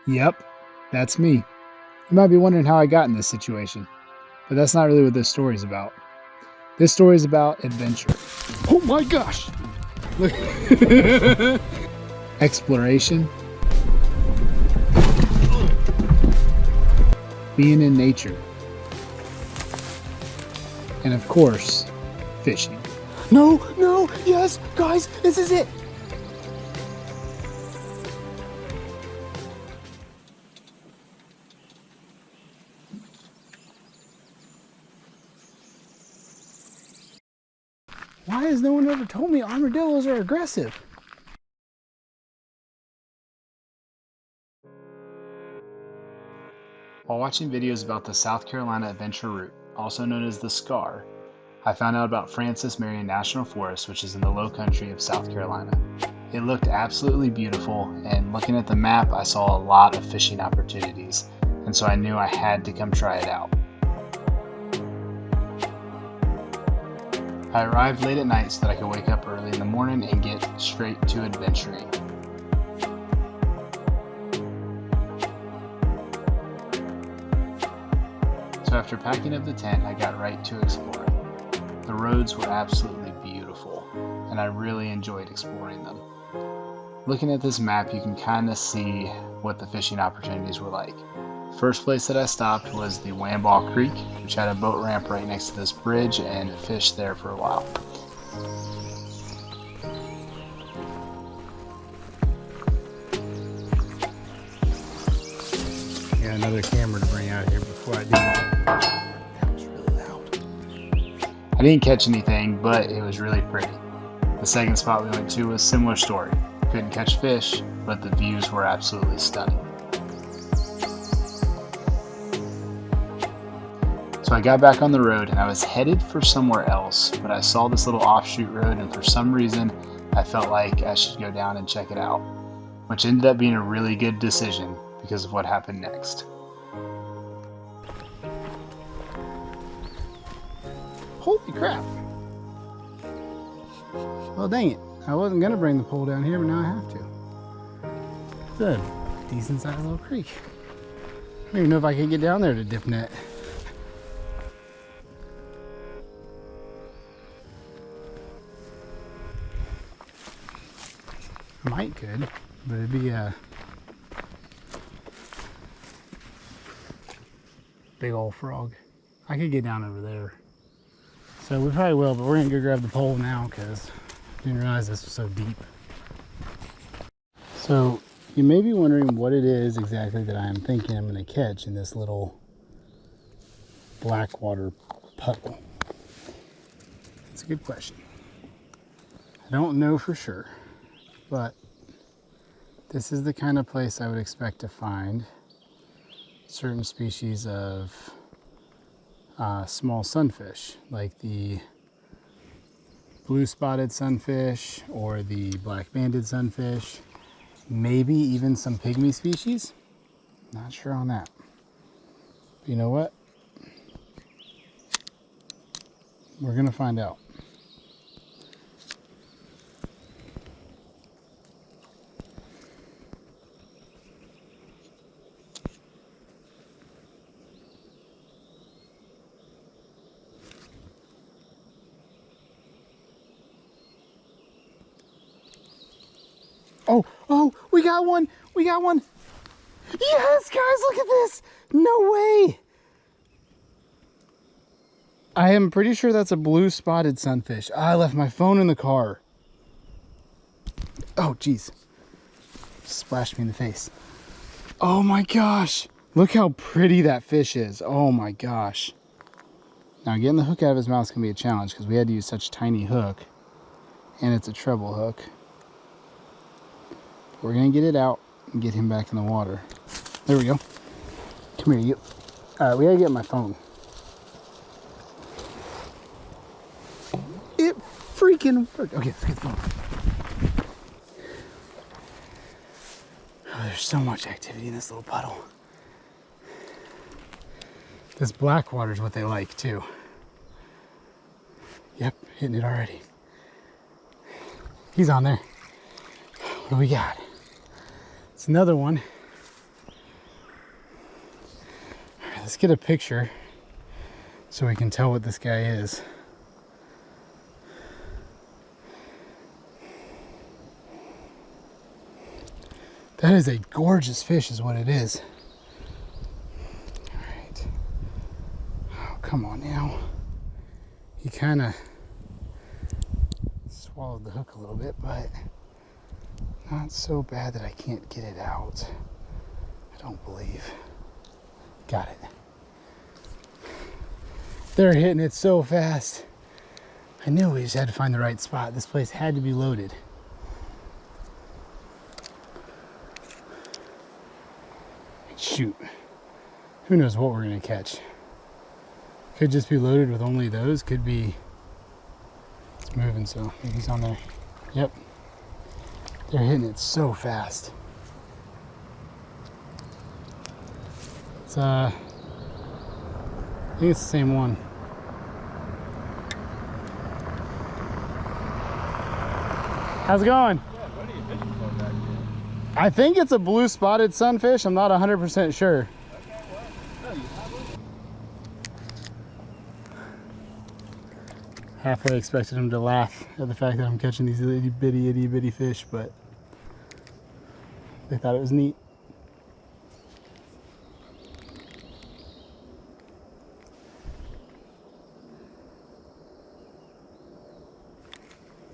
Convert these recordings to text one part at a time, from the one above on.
Yep, that's me. You might be wondering how I got in this situation, but that's not really what this story is about. This story is about adventure. Oh my gosh! Look. Exploration. Being in nature. And of course, fishing. No, no, yes, guys, this is it. Why has no one ever told me armadillos are aggressive? While watching videos about the South Carolina Adventure Route, also known as the SCAR, I found out about Francis Marion National Forest, which is in the low country of South Carolina. It looked absolutely beautiful, and looking at the map, I saw a lot of fishing opportunities, and so I knew I had to come try it out. I arrived late at night so that I could wake up early in the morning and get straight to adventuring. So after packing up the tent, I got right to exploring. The roads were absolutely beautiful, and I really enjoyed exploring them. Looking at this map, you can kind of see what the fishing opportunities were like. First place that I stopped was the Wambaugh Creek, which had a boat ramp right next to this bridge, and fished there for a while. Got another camera to bring out here before I do that. That was really loud. I didn't catch anything, but it was really pretty. The second spot we went to was a similar story. Couldn't catch fish, but the views were absolutely stunning. So I got back on the road and I was headed for somewhere else, but I saw this little offshoot road and for some reason I felt like I should go down and check it out, which ended up being a really good decision because of what happened next. Holy crap. Well, dang it. I wasn't going to bring the pole down here, but now I have to. It's a decent sized little creek. I don't even know if I can get down there to dip net. I might could, but it'd be a big old frog. I could get down over there. So we probably will, but we're gonna go grab the pole now because I didn't realize this was so deep. So you may be wondering what it is exactly that I am thinking I'm gonna catch in this little blackwater puddle. It's a good question. I don't know for sure, but this is the kind of place I would expect to find certain species of small sunfish, like the blue-spotted sunfish or the black-banded sunfish, maybe even some pygmy species. Not sure on that. But you know what? We're gonna find out. Oh, we got one. We got one. Yes, guys, look at this. No way. I am pretty sure that's a blue spotted sunfish. I left my phone in the car. Oh, geez. Splashed me in the face. Oh my gosh. Look how pretty that fish is. Oh my gosh. Now getting the hook out of his mouth is going to be a challenge because we had to use such a tiny hook. And it's a treble hook. We're going to get it out and get him back in the water. There we go. Come here, you. Alright, we got to get my phone. It freaking worked. Okay, let's get the phone. Oh, there's so much activity in this little puddle. This blackwater is what they like too. Yep, hitting it already. He's on there. What do we got? It's another one. All right, let's get a picture so we can tell what this guy is. That is a gorgeous fish is what it is. All right. Oh, come on now. He kind of swallowed the hook a little bit, but not so bad that I can't get it out. I don't believe. Got it. They're hitting it so fast. I knew we just had to find the right spot. This place had to be loaded. Shoot. Who knows what we're gonna catch? Could just be loaded with only those. Could be. It's moving, so maybe he's on there. Yep. They're hitting it so fast. It's I think it's the same one. How's it going? Yeah, what are you fishing for back here? I think it's a blue spotted sunfish. I'm not 100% sure. Okay, well, no, you have one. Halfway expected him to laugh at the fact that I'm catching these itty bitty fish, but they thought it was neat.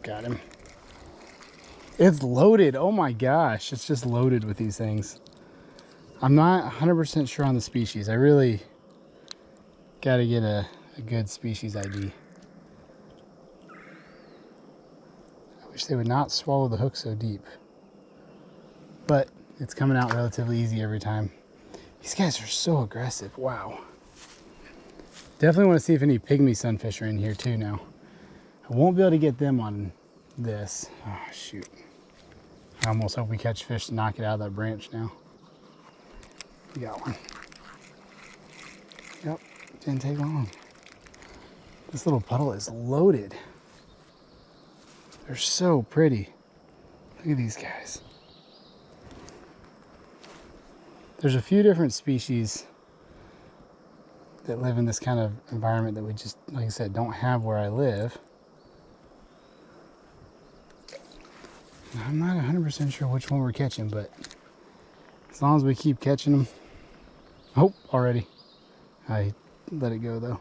Got him. It's loaded. Oh my gosh. It's just loaded with these things. I'm not 100% sure on the species. I really got to get a good species ID. I wish they would not swallow the hook so deep. But it's coming out relatively easy every time. These guys are so aggressive. Wow. Definitely want to see if any pygmy sunfish are in here too now. I won't be able to get them on this. Oh, shoot. I almost hope we catch fish to knock it out of that branch now. We got one. Yep, didn't take long. This little puddle is loaded. They're so pretty. Look at these guys. There's a few different species that live in this kind of environment that we just, like I said, don't have where I live. I'm not 100% sure which one we're catching, but as long as we keep catching them. Oh, already. I let it go though.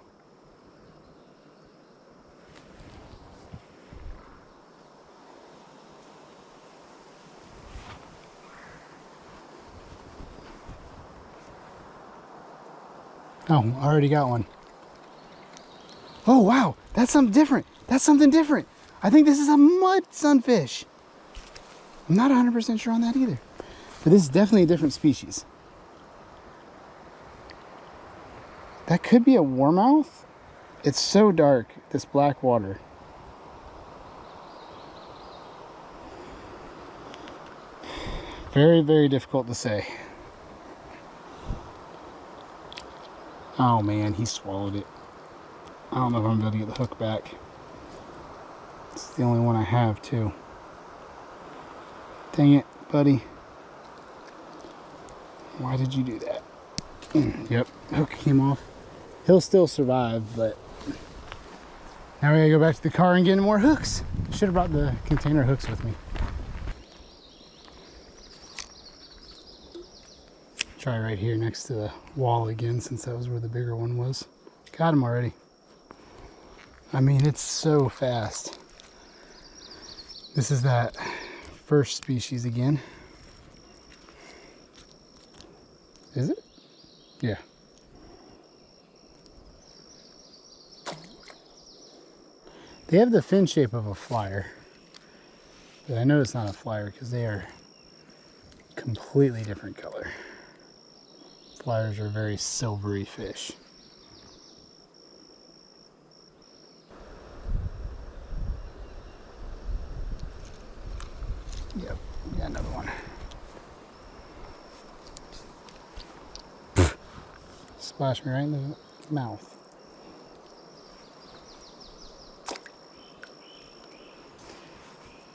Oh, I already got one. Oh, wow. That's something different. That's something different. I think this is a mud sunfish. I'm not 100% sure on that either. But this is definitely a different species. That could be a warmouth. It's so dark, this black water. Very, very difficult to say. Oh man, he swallowed it. I don't know if I'm going to get the hook back. It's the only one I have too. Dang it, buddy. Why did you do that? Yep, hook came off. He'll still survive, but now we gotta go back to the car and get more hooks. Should have brought the container hooks with me. Try right here next to the wall again, since that was where the bigger one was. Got him already. I mean, it's so fast. This is that first species again. Is it? Yeah. They have the fin shape of a flyer, but I know it's not a flyer because they are completely different color. Flyers are very silvery fish. Yep, got another one. Splashed me right in the mouth.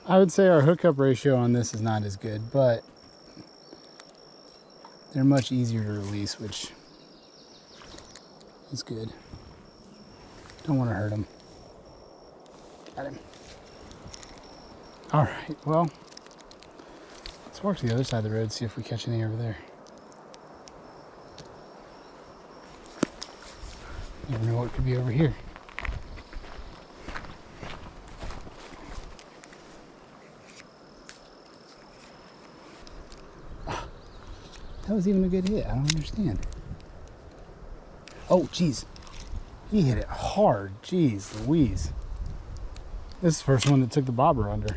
I would say our hookup ratio on this is not as good, but they're much easier to release, which is good. Don't want to hurt them. Got him. All right, well, let's walk to the other side of the road, see if we catch any over there. Never know what could be over here. That was even a good hit. I don't understand. Oh, geez. He hit it hard. Jeez Louise. This is the first one that took the bobber under.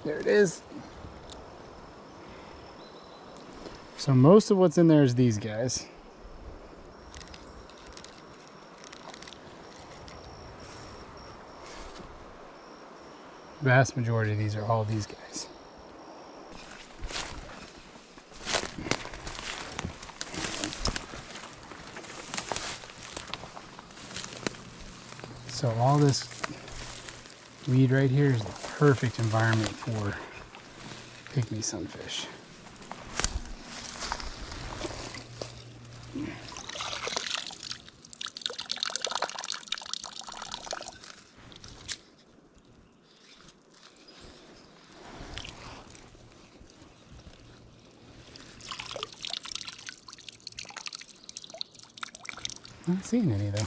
There it is. So most of what's in there is these guys. Vast majority of these are all these guys. So all this weed right here is the perfect environment for pygmy sunfish. Not seeing any though.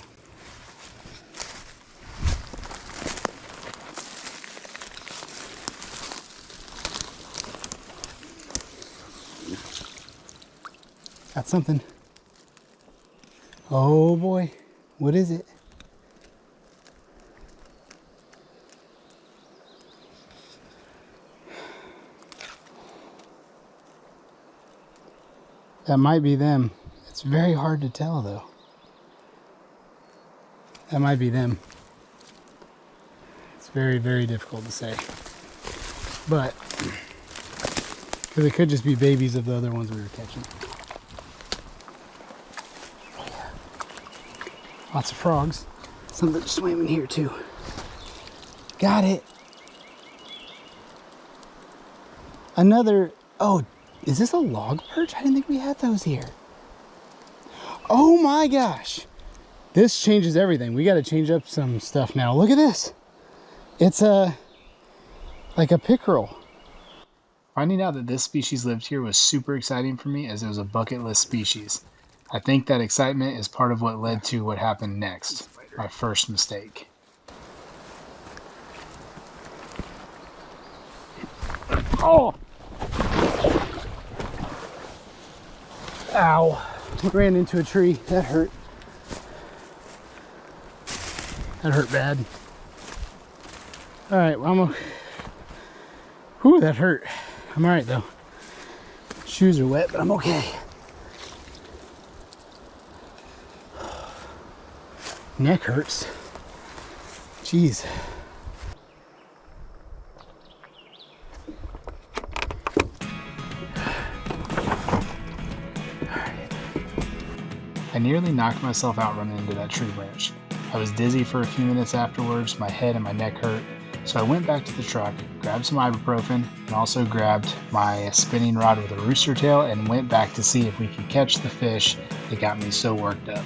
Got something. Oh boy, what is it? That might be them. It's very hard to tell though. That might be them. It's very, very difficult to say. But, because it could just be babies of the other ones we were catching. Oh, yeah. Lots of frogs. Something swam in here too. Got it. Another, oh, is this a log perch? I didn't think we had those here. Oh my gosh. This changes everything. We got to change up some stuff now. Look at this. It's like a pickerel. Finding out that this species lived here was super exciting for me, as it was a bucket list species. I think that excitement is part of what led to what happened next, my first mistake. Oh! Ow. Ran into a tree. That hurt. That hurt bad. All right, well, whew, that hurt. I'm all right though. Shoes are wet, but I'm okay. Neck hurts. Jeez. I nearly knocked myself out running into that tree branch. I was dizzy for a few minutes afterwards, my head and my neck hurt, so I went back to the truck, grabbed some ibuprofen, and also grabbed my spinning rod with a rooster tail and went back to see if we could catch the fish that got me so worked up.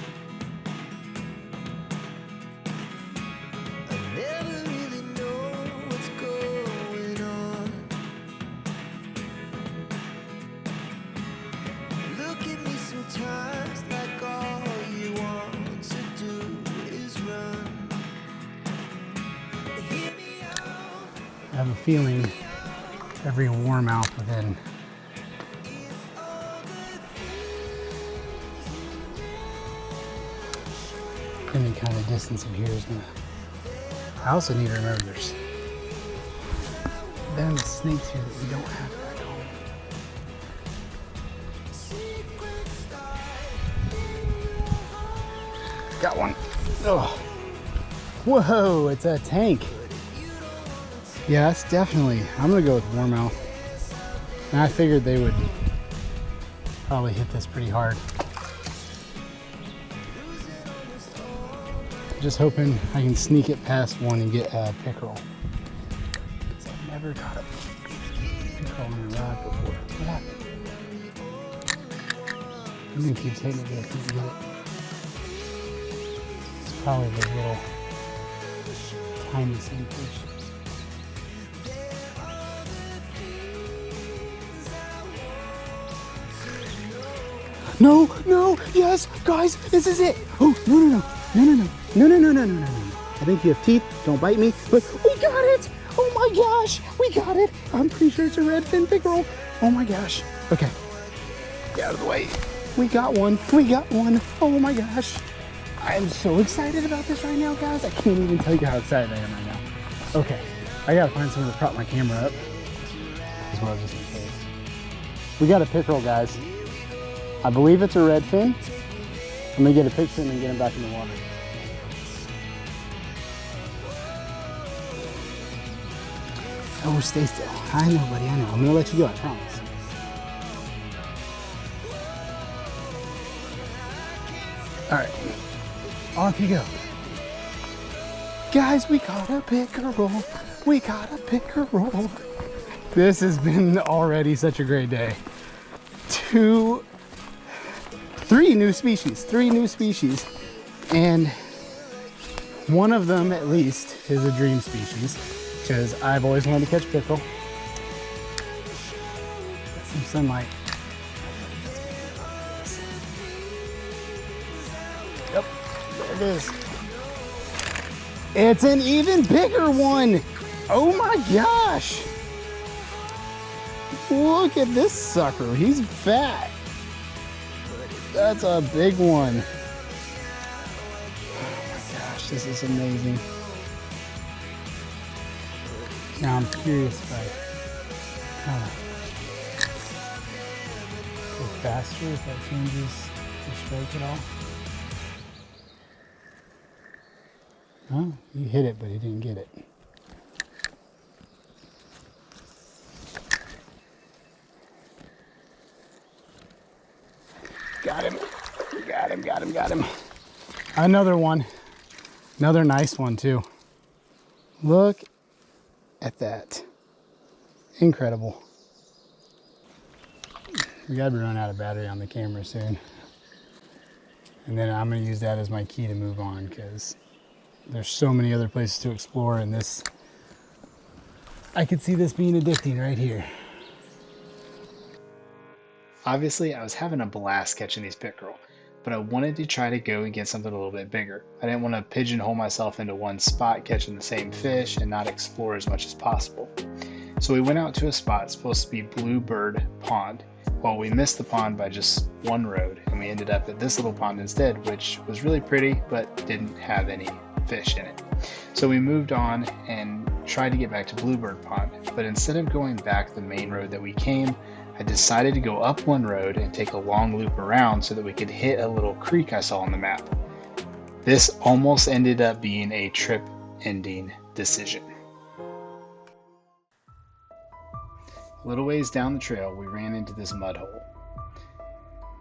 I have a feeling every warmouth within any kind of distance of here is gonna. I also need to remember there's venomous snakes here that we don't have back home. Got one. Oh. Whoa, it's a tank. Yeah, that's definitely, I'm gonna go with warmouth. And I figured they would probably hit this pretty hard. Just hoping I can sneak it past one and get a pickerel. never caught a pickerel on a rod before. What happened? Something keeps hitting it, but I can't get it. It's probably the little tiny sunfish. No, no, yes, guys, this is it. Oh, no, no, no, no, no, no, no, no, no, no, no, no, no. I think you have teeth, don't bite me, but we got it. Oh my gosh, we got it. I'm pretty sure it's a redfin pickerel. Oh my gosh. Okay, get out of the way. We got one, we got one. Oh my gosh. I am so excited about this right now, guys. I can't even tell you how excited I am right now. Okay, I gotta find somewhere to prop my camera up, as well just in case. We got a pickerel, guys. I believe it's a redfin. I'm gonna get a picture and then get him back in the water. Oh, stay still. I know, buddy, I know. I'm gonna let you go, I promise. All right, off you go. Guys, we caught a pickerel. We caught a pickerel. This has been already such a great day. Three new species, and one of them at least is a dream species, because I've always wanted to catch pickerel. Got some sunlight. Yep, there it is. It's an even bigger one. Oh my gosh. Look at this sucker, he's fat. That's a big one. Oh my gosh, this is amazing. Now I'm curious if I kind of go faster, if that changes the stroke at all. Oh, you hit it, but you didn't get it. Got him, got him, got him, got him. Another one, another nice one too. Look at that, incredible. We gotta be running out of battery on the camera soon. And then I'm gonna use that as my key to move on, because there's so many other places to explore, and this, I could see this being addicting right here. Obviously, I was having a blast catching these pickerel, but I wanted to try to go and get something a little bit bigger. I didn't want to pigeonhole myself into one spot catching the same fish and not explore as much as possible. So we went out to a spot supposed to be Bluebird Pond. Well, we missed the pond by just one road, and we ended up at this little pond instead, which was really pretty, but didn't have any fish in it. So we moved on and tried to get back to Bluebird Pond, but instead of going back the main road that we came, I decided to go up one road and take a long loop around so that we could hit a little creek I saw on the map. This almost ended up being a trip-ending decision. A little ways down the trail, we ran into this mud hole.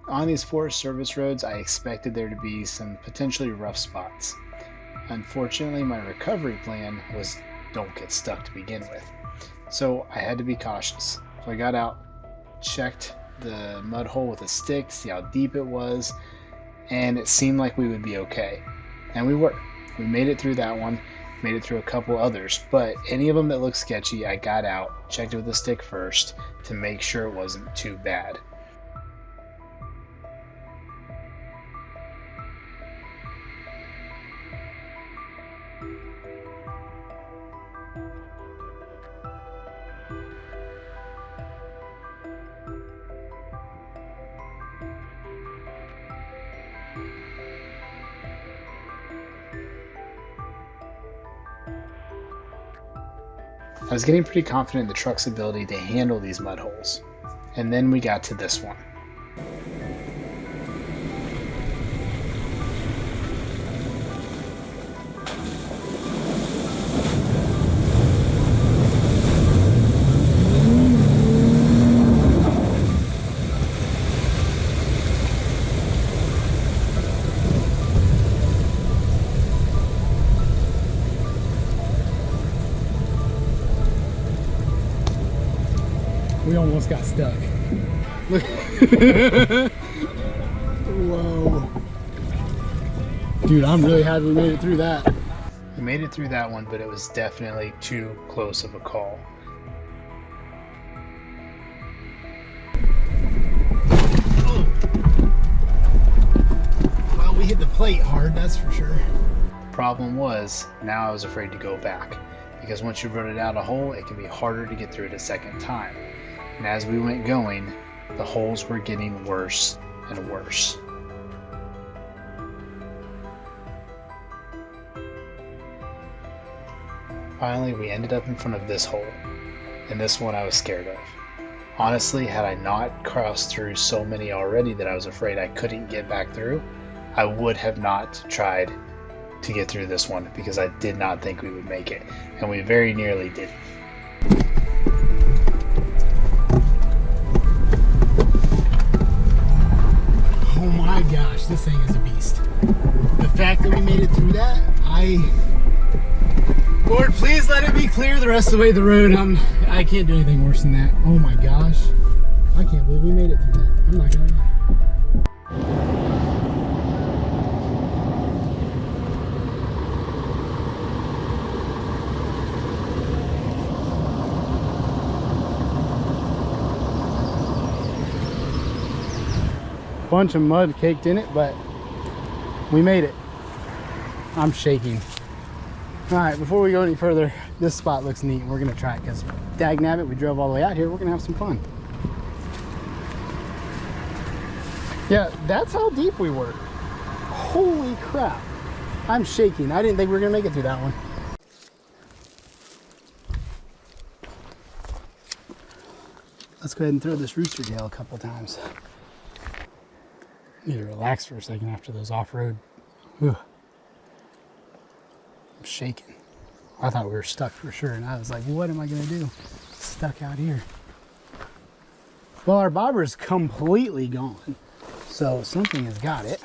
On these Forest Service roads, I expected there to be some potentially rough spots. Unfortunately, my recovery plan was don't get stuck to begin with. So I had to be cautious. So I got out, checked the mud hole with a stick to see how deep it was, and it seemed like we would be okay. And we were. We made it through that one, made it through a couple others, but any of them that looked sketchy, I got out, checked it with a stick first to make sure it wasn't too bad. I was getting pretty confident in the truck's ability to handle these mud holes. And then we got to this one. We almost got stuck. Look. Whoa. Dude, I'm really happy we made it through that. We made it through that one, but it was definitely too close of a call. Well, we hit the plate hard, that's for sure. Problem was, now I was afraid to go back, because once you've rutted out a hole, it can be harder to get through it a second time. And as we went going, the holes were getting worse and worse. Finally, we ended up in front of this hole, and this one I was scared of. Honestly, had I not crossed through so many already that I was afraid I couldn't get back through, I would have not tried to get through this one because I did not think we would make it, and we very nearly did. Oh my gosh, this thing is a beast. The fact that we made it through that, Lord, please let it be clear the rest of the way the road. I can't do anything worse than that. Oh my gosh. I can't believe we made it through that. I'm not gonna lie. Bunch of mud caked in it, but we made it. I'm shaking. All right, before we go any further, this spot looks neat and we're gonna try it because dagnabbit, we drove all the way out here. We're gonna have some fun. Yeah, that's how deep we were. Holy crap. I'm shaking. I didn't think we were gonna make it through that one. Let's go ahead and throw this rooster tail a couple times. Need to relax for a second after those off-road. I'm shaking. I thought we were stuck for sure, and I was like, what am I gonna do? Stuck out here. Well, our bobber is completely gone, so something has got it.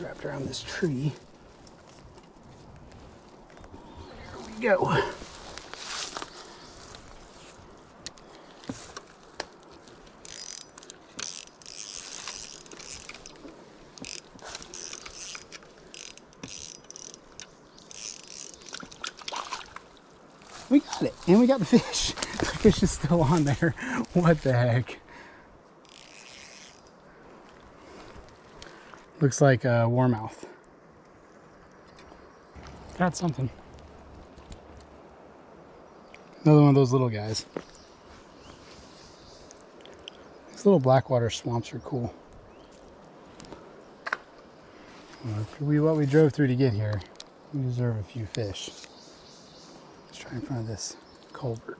Wrapped around this tree. There we go. We got it, and we got the fish. The fish is still on there. What the heck? Looks like a warmouth. Got something. Another one of those little guys. These little blackwater swamps are cool. What we drove through to get here, we deserve a few fish. Let's try in front of this culvert.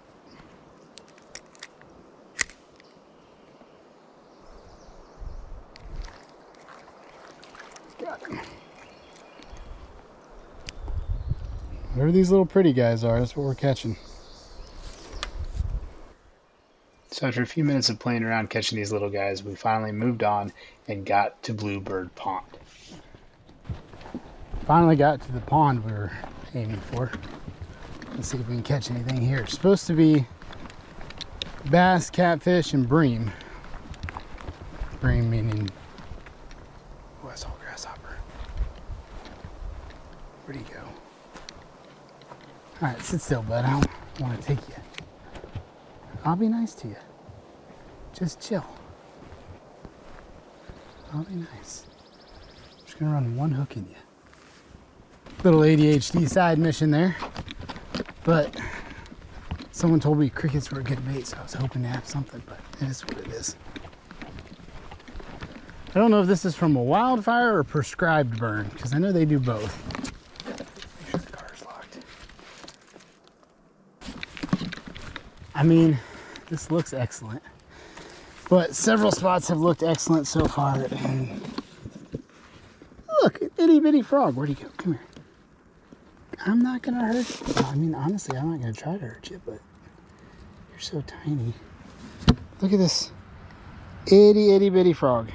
Whatever these little pretty guys are, that's what we're catching. So after a few minutes of playing around catching these little guys, we finally moved on and got to Bluebird Pond. Finally got to the pond we were aiming for. Let's see if we can catch anything here. It's supposed to be bass, catfish, and bream. Bream meaning, oh, that's all grasshopper. Where'd he go? All right, sit still, bud. I don't want to take you. I'll be nice to you. Just chill. I'll be nice. I'm just gonna run one hook in you. Little ADHD side mission there. But someone told me crickets were a good bait, so I was hoping to have something, but it is what it is. I don't know if this is from a wildfire or prescribed burn, because I know they do both. Make sure the car is locked. I mean, this looks excellent, but several spots have looked excellent so far. And look, itty bitty frog. Where'd he go? Come here. I'm not gonna hurt you. I mean, honestly, I'm not gonna try to hurt you, but you're so tiny. Look at this itty bitty frog.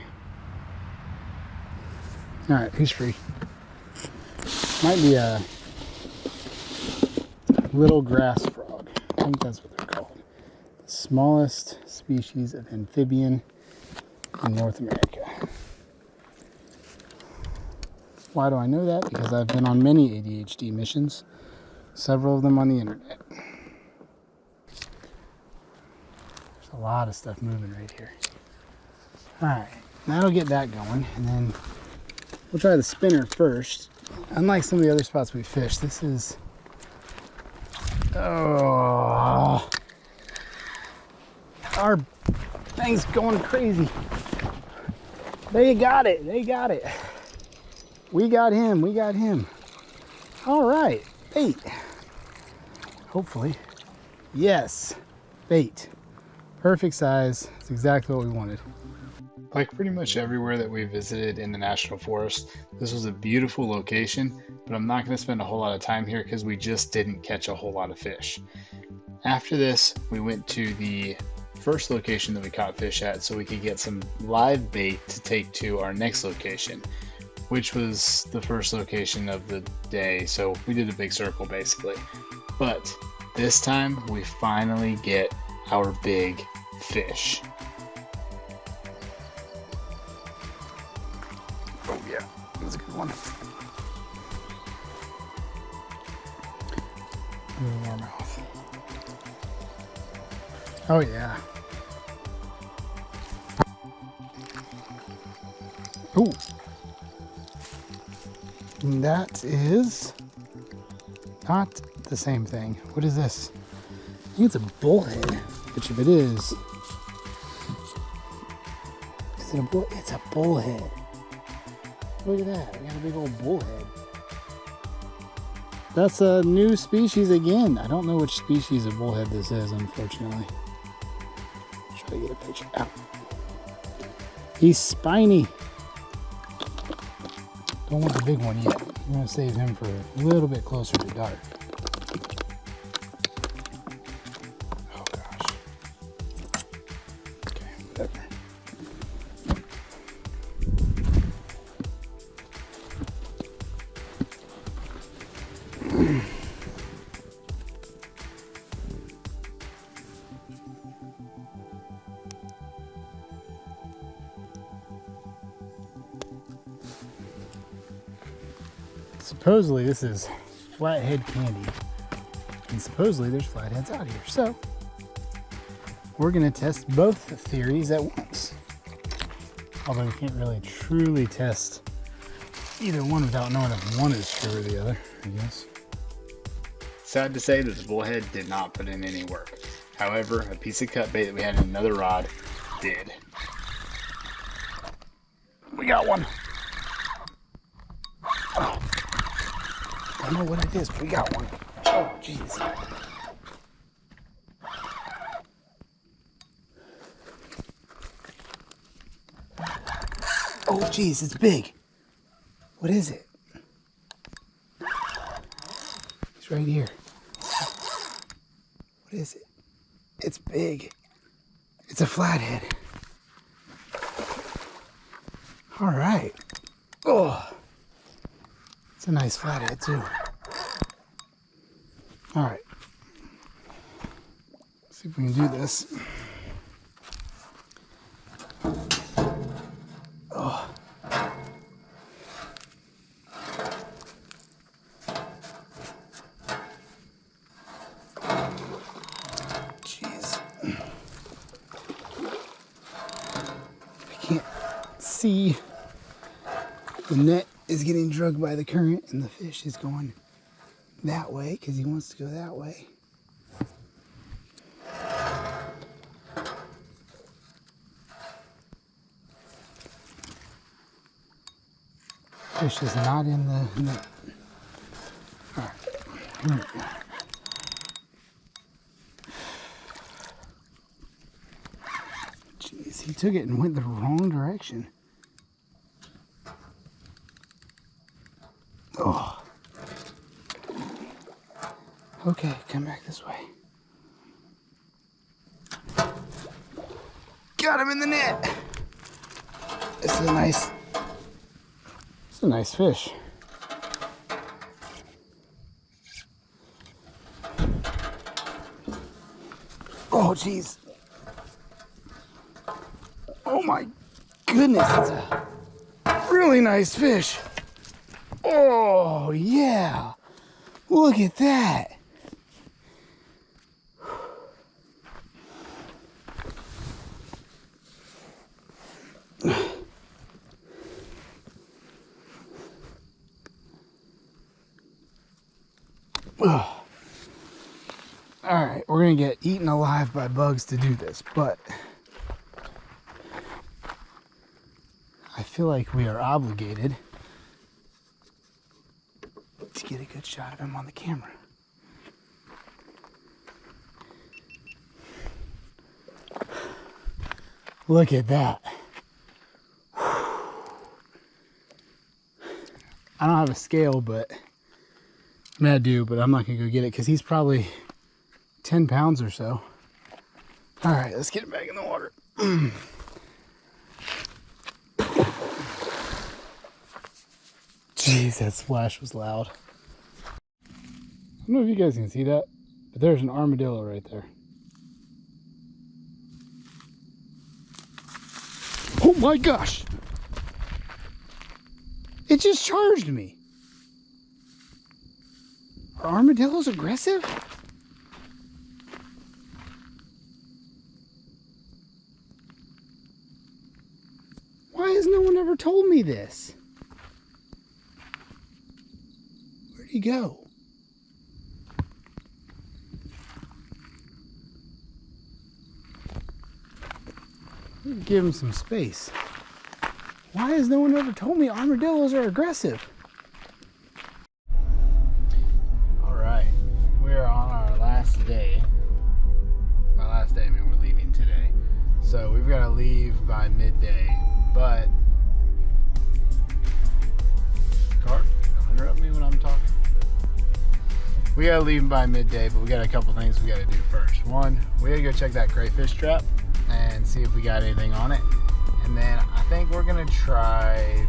All right, who's free? Might be a little grass frog. I think that's what they're called. The smallest species of amphibian in North America. Why do I know that? Because I've been on many ADHD missions, several of them on the internet. There's a lot of stuff moving right here. All right, that'll get that going, and then we'll try the spinner first. Unlike some of the other spots we fished, this is, oh, our thing's going crazy. They got it, they got it. We got him, we got him. All right, bait. Hopefully. Yes, bait. Perfect size. It's exactly what we wanted. Like pretty much everywhere that we visited in the National Forest, this was a beautiful location, but I'm not going to spend a whole lot of time here because we just didn't catch a whole lot of fish. After this, we went to the first location that we caught fish at so we could get some live bait to take to our next location, which was the first location of the day. So we did a big circle basically. But this time we finally get our big fish. Oh yeah, that's a good one. In our mouth. Oh yeah. Ooh. That is not the same thing. What is this? I think it's a bullhead, which if it is it a bull? It's a bullhead. Look at that, we got a big old bullhead. That's a new species again. I don't know which species of bullhead this is, unfortunately. Try to get a picture out. He's spiny. Don't want the big one yet. I'm going to save him for a little bit closer to dark. Oh gosh. Okay, whatever. Supposedly this is flathead candy, and supposedly there's flatheads out here. So we're gonna test both theories at once. Although we can't really truly test either one without knowing if one is true or the other, I guess. Sad to say that the bullhead did not put in any work. However, a piece of cut bait that we had in another rod did. We got one. Oh. I don't know what it is, but we got one. Oh, jeez. Oh, jeez, it's big. What is it? It's right here. What is it? It's big. It's a flathead. All right. Oh. It's a nice flathead too. All right. Let's see if we can do this. Oh. Jeez. I can't see. The net is getting drugged by the current and the fish is going that way because he wants to go that way. Fish is not in the net. All right. Here we go. Jeez, he took it and went the wrong direction. Oh. Okay, come back this way. Got him in the net. It's a nice fish. Oh, jeez. Oh my goodness, it's a really nice fish. Oh yeah, look at that. All right, we're gonna get eaten alive by bugs to do this, but I feel like we are obligated to get a good shot of him on the camera. Look at that. I don't have a scale, but I mean, I do, but I'm not gonna go get it because he's probably 10 pounds or so. All right, let's get it back in the water. Jeez, that splash was loud. I don't know if you guys can see that, but there's an armadillo right there. Oh my gosh! It just charged me. Are armadillos aggressive? Why has no one ever told me this? Where'd he go? Give him some space. Why has no one ever told me armadillos are aggressive? All right, we are on our last day. My last day, I mean we're leaving today. So we've got to leave by midday, but car, don't interrupt me when I'm talking. We got to leave by midday, but we got a couple things we got to do first. One, we got to go check that crayfish trap and see if we got anything on it. And then I think we're gonna try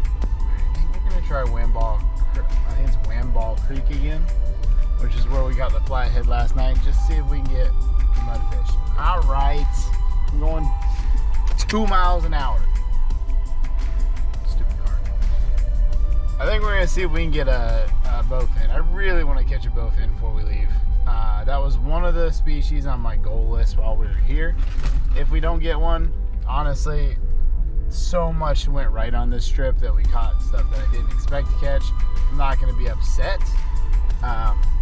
Wamball. I think it's Wamball Creek again, which is where we got the flathead last night. Just see if we can get mudfish. All right, I'm going 2 miles an hour. Stupid car. I think we're gonna see if we can get a bowfin. I really want to catch a bowfin before we leave. That was one of the species on my goal list while we were here. If we don't get one, honestly, so much went right on this trip that we caught stuff that I didn't expect to catch. I'm not going to be upset,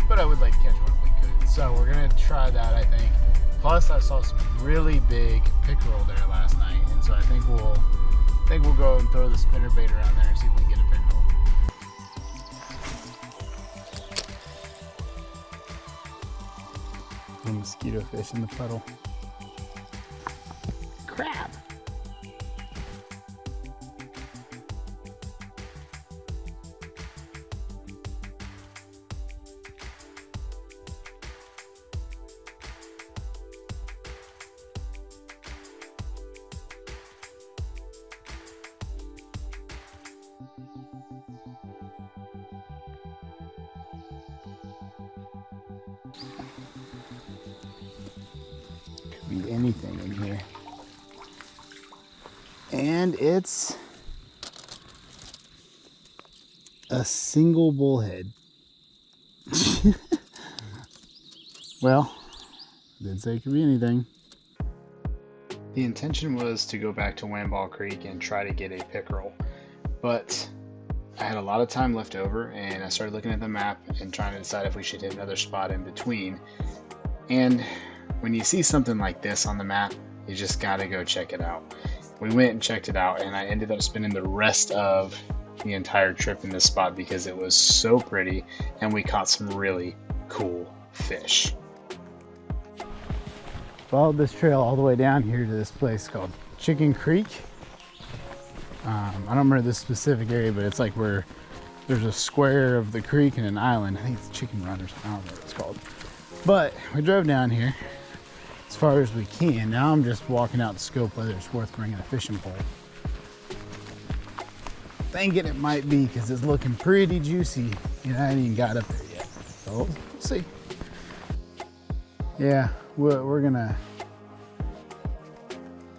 but I would like to catch one if we could. So we're going to try that, I think. Plus, I saw some really big pickerel there last night, and so I think we'll go and throw the spinnerbait around there and see if we can get a pickerel. A mosquito fish in the puddle. Crab. Could be anything in here. And it's a single bullhead. Well, didn't say it could be anything. The intention was to go back to Wamball Creek and try to get a pickerel, but I had a lot of time left over and I started looking at the map and trying to decide if we should hit another spot in between. And when you see something like this on the map, you just gotta go check it out. We went and checked it out, and I ended up spending the rest of the entire trip in this spot because it was so pretty and we caught some really cool fish. Followed this trail all the way down here to this place called Chicken Creek. I don't remember this specific area, but it's like where there's a square of the creek and an island. I think it's Chicken Run or something. I don't know what it's called. But we drove down here as far as we can. Now I'm just walking out to scope whether it's worth bringing a fishing pole. Thinking it might be because it's looking pretty juicy. You know, I haven't even got up there yet. So we'll see. Yeah, we're gonna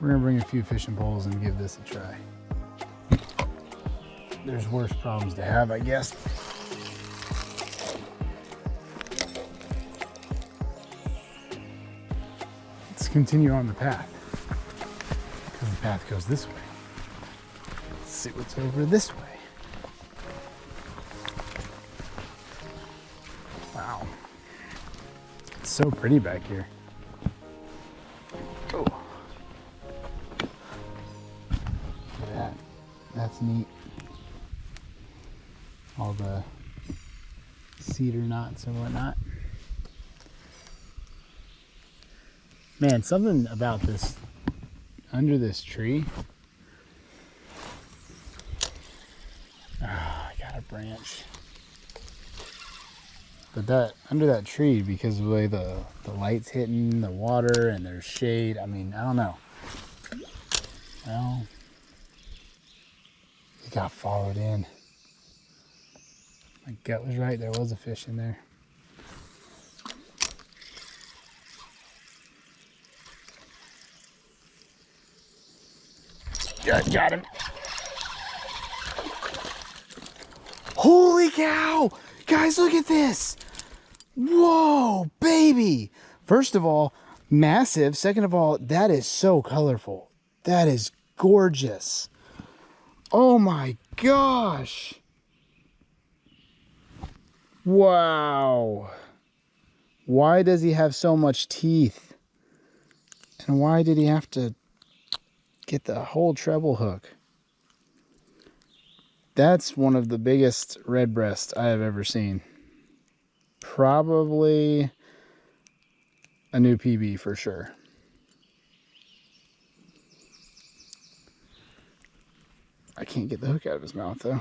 bring a few fishing poles and give this a try. There's worse problems to have, I guess. Let's continue on the path, because the path goes this way. Let's see what's over this way. Wow, it's so pretty back here. Oh, look at that. That's neat. All the cedar knots and whatnot. Man, something about this, under this tree. Oh, I got a branch. But that, under that tree, because of the way the light's hitting the water and there's shade, I mean, I don't know. Well, it got followed in. My gut was right, there was a fish in there. Got him. Holy cow! Guys, look at this! Whoa, baby! First of all, massive. Second of all, that is so colorful. That is gorgeous. Oh my gosh! Wow. Why does he have so much teeth? And why did he have to get the whole treble hook? That's one of the biggest redbreasts I have ever seen. Probably a new PB for sure. I can't get the hook out of his mouth though.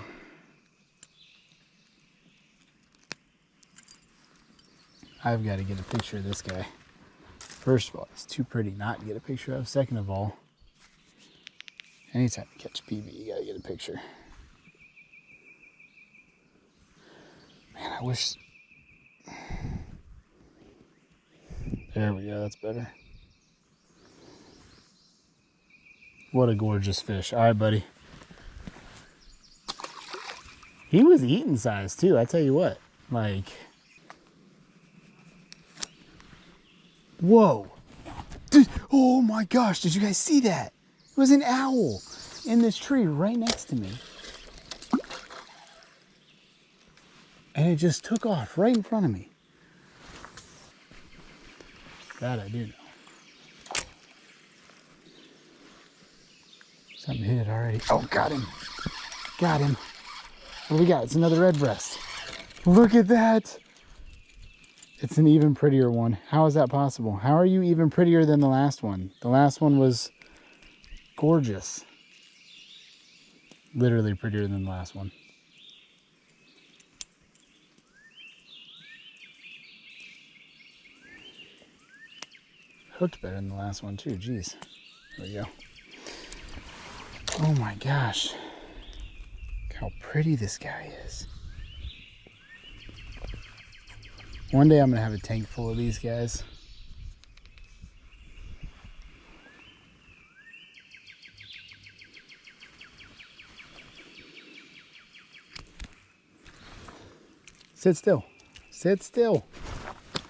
I've got to get a picture of this guy. First of all, he's too pretty not to get a picture of. Second of all, anytime you catch a PB, you got to get a picture. Man, I wish... There we go, that's better. What a gorgeous fish. All right, buddy. He was eating size too, I tell you what. Like... Whoa. Oh my gosh, did you guys see that? It was an owl in this tree right next to me. And it just took off right in front of me. That I do know. Something hit it already. Oh, got him. Got him. What do we got? It's another redbreast. Look at that. It's an even prettier one. How is that possible? How are you even prettier than the last one? The last one was gorgeous. Literally prettier than the last one. Hooked better than the last one too, jeez. There we go. Oh my gosh. Look how pretty this guy is. One day I'm gonna have a tank full of these guys. Sit still. Sit still.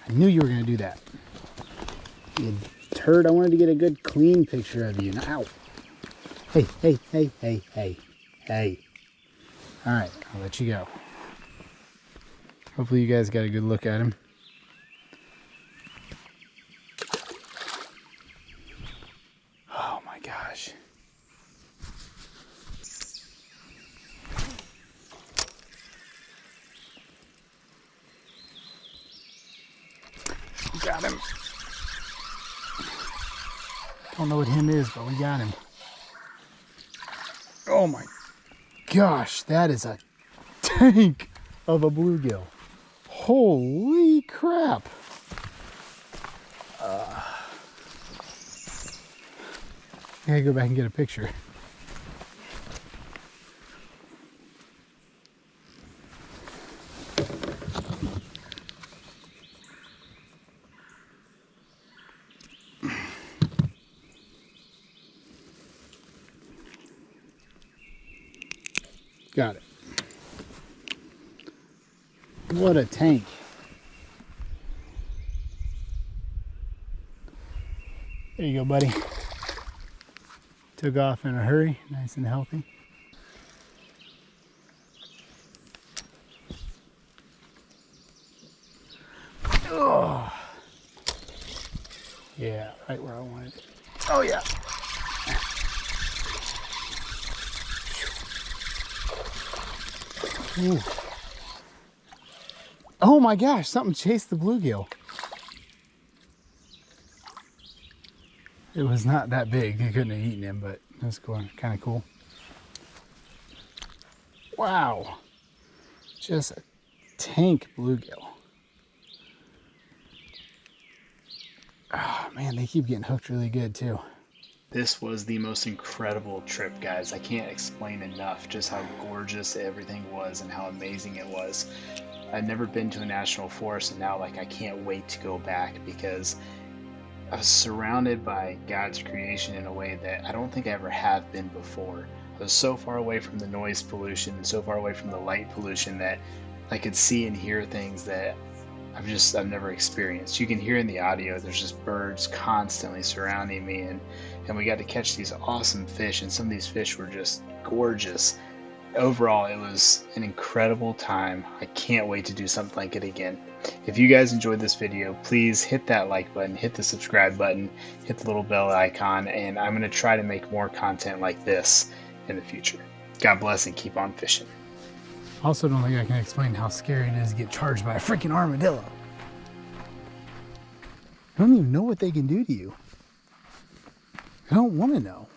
I knew you were gonna do that. You turd, I wanted to get a good clean picture of you. Ow. Hey, hey, hey, hey, hey, hey. All right, I'll let you go. Hopefully you guys got a good look at him. Oh my gosh. Got him. Don't know what him is, but we got him. Oh my gosh, that is a tank of a bluegill. Holy crap. I gotta go back and get a picture. Got it. What a tank. There you go, buddy. Took off in a hurry, nice and healthy. Oh. Yeah, right where I wanted it. Oh yeah. Ooh. Oh my gosh, something chased the bluegill. It was not that big. I couldn't have eaten him, but it was kind of cool. Wow. Just a tank bluegill. Oh man, they keep getting hooked really good too. This was the most incredible trip, guys. I can't explain enough just how gorgeous everything was and how amazing it was. I'd never been to a national forest, and now I can't wait to go back because I was surrounded by God's creation in a way that I don't think I ever have been before. I was so far away from the noise pollution and so far away from the light pollution that I could see and hear things that I've never experienced. You can hear in the audio, there's just birds constantly surrounding me, and we got to catch these awesome fish, and some of these fish were just gorgeous. Overall, it was an incredible time. I can't wait to do something like it again. If you guys enjoyed this video, please hit that like button, hit the subscribe button, hit the little bell icon, and I'm going to try to make more content like this in the future. God bless and keep on fishing. Also, don't think I can explain how scary it is to get charged by a freaking armadillo. I don't even know what they can do to you. I don't want to know.